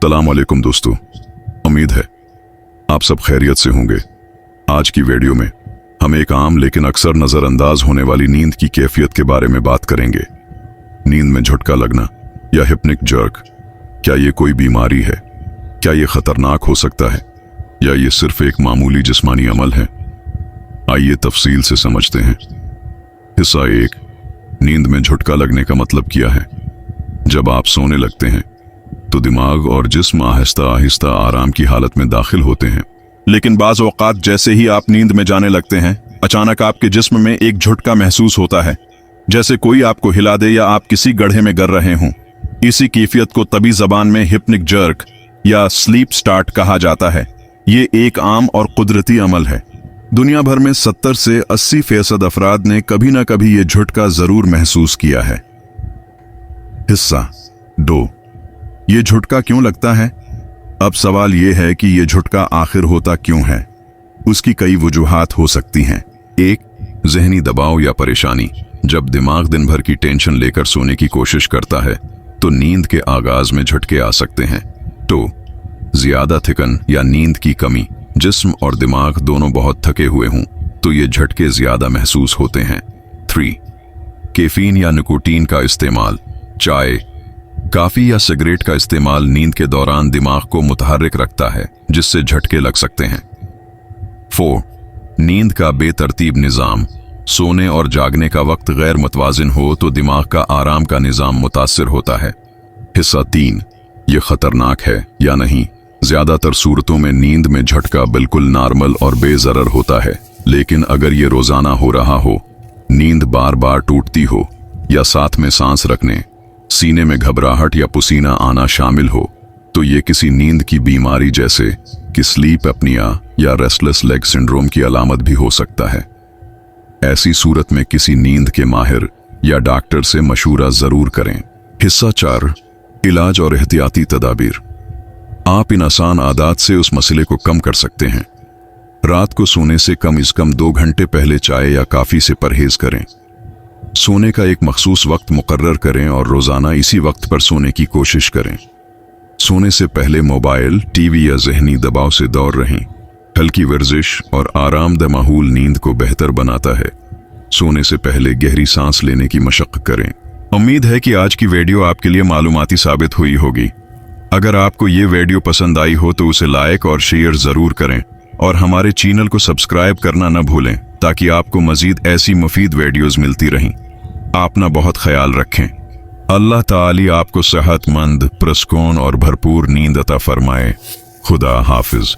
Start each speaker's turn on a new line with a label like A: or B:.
A: अस्सलाम वालेकुम दोस्तों, उम्मीद है आप सब खैरियत से होंगे। आज की वीडियो में हम एक आम लेकिन अक्सर नज़रअंदाज होने वाली नींद की कैफियत के बारे में बात करेंगे। नींद में झटका लगना या हिप्निक जर्क, क्या ये कोई बीमारी है? क्या ये खतरनाक हो सकता है या ये सिर्फ एक मामूली जिस्मानी अमल है? आइए तफसील से समझते हैं। हिस्सा 1, नींद में झटका लगने का मतलब क्या है। जब आप सोने लगते हैं तो दिमाग और जिस्म आहिस्ता आहिस्ता आराम की हालत में दाखिल होते हैं, लेकिन बाज़ औक़ात जैसे ही आप नींद में जाने लगते हैं अचानक आपके जिस्म में एक झटका महसूस होता है, जैसे कोई आपको हिला दे या आप किसी गड्ढे में गिर रहे हों। इसी कैफियत को तबी ज़बान में हिप्निक जर्क या स्लीप स्टार्ट कहा जाता है। ये एक आम और कुदरती अमल है। दुनिया भर में 70 से 80% अफराद ने कभी ना कभी ये झटका ज़रूर महसूस किया है। हिस्सा 2, ये झटका क्यों लगता है? अब सवाल ये है कि ये झटका आखिर होता क्यों है। उसकी कई वजूहात हो सकती हैं। 1, जहनी दबाव या परेशानी। जब दिमाग दिन भर की टेंशन लेकर सोने की कोशिश करता है तो नींद के आगाज में झटके आ सकते हैं। 2, ज्यादा थकन या नींद की कमी। जिस्म और दिमाग दोनों बहुत थके हुए हों तो ये झटके ज्यादा महसूस होते हैं। 3, कैफीन या निकोटीन का इस्तेमाल। चाय, कॉफी या सिगरेट का इस्तेमाल नींद के दौरान दिमाग को मुतहर्रिक रखता है, जिससे झटके लग सकते हैं। 4, नींद का बेतरतीब निज़ाम। सोने और जागने का वक्त गैर मुतवाजिन हो तो दिमाग का आराम का निज़ाम मुतासिर होता है। हिस्सा 3, ये खतरनाक है या नहीं। ज्यादातर सूरतों में नींद में झटका बिल्कुल नॉर्मल और बेजरर होता है, लेकिन अगर ये रोजाना हो रहा हो, नींद बार बार टूटती हो या साथ में सांस रखने, सीने में घबराहट या पसीना आना शामिल हो, तो ये किसी नींद की बीमारी जैसे कि स्लीप एपनिया या रेस्टलेस लेग सिंड्रोम की अलामत भी हो सकता है। ऐसी सूरत में किसी नींद के माहिर या डॉक्टर से मशूरा जरूर करें। हिस्सा 4, इलाज और एहतियाती तदाबीर। आप इन आसान आदत से उस मसले को कम कर सकते हैं। रात को सोने से कम से कम 2 घंटे पहले चाय या कॉफी से परहेज करें। सोने का एक मखसूस वक्त मुकर्रर करें और रोजाना इसी वक्त पर सोने की कोशिश करें। सोने से पहले मोबाइल, टीवी या जहनी दबाव से दूर रहें। हल्की वर्जिश और आरामदेह माहौल नींद को बेहतर बनाता है। सोने से पहले गहरी सांस लेने की मशक्क़त करें। उम्मीद है कि आज की वीडियो आपके लिए मालूमाती साबित हुई होगी। अगर आपको ये वीडियो पसंद आई हो तो उसे लाइक और शेयर ज़रूर करें और हमारे चैनल को सब्सक्राइब करना न भूलें ताकि आपको मज़ीद ऐसी मुफीद वीडियोज़ मिलती रहें। अपना बहुत ख्याल रखें। अल्लाह ताली आपको सेहतमंद, पुरस्कून और भरपूर नींद अता फरमाए। खुदा हाफिज।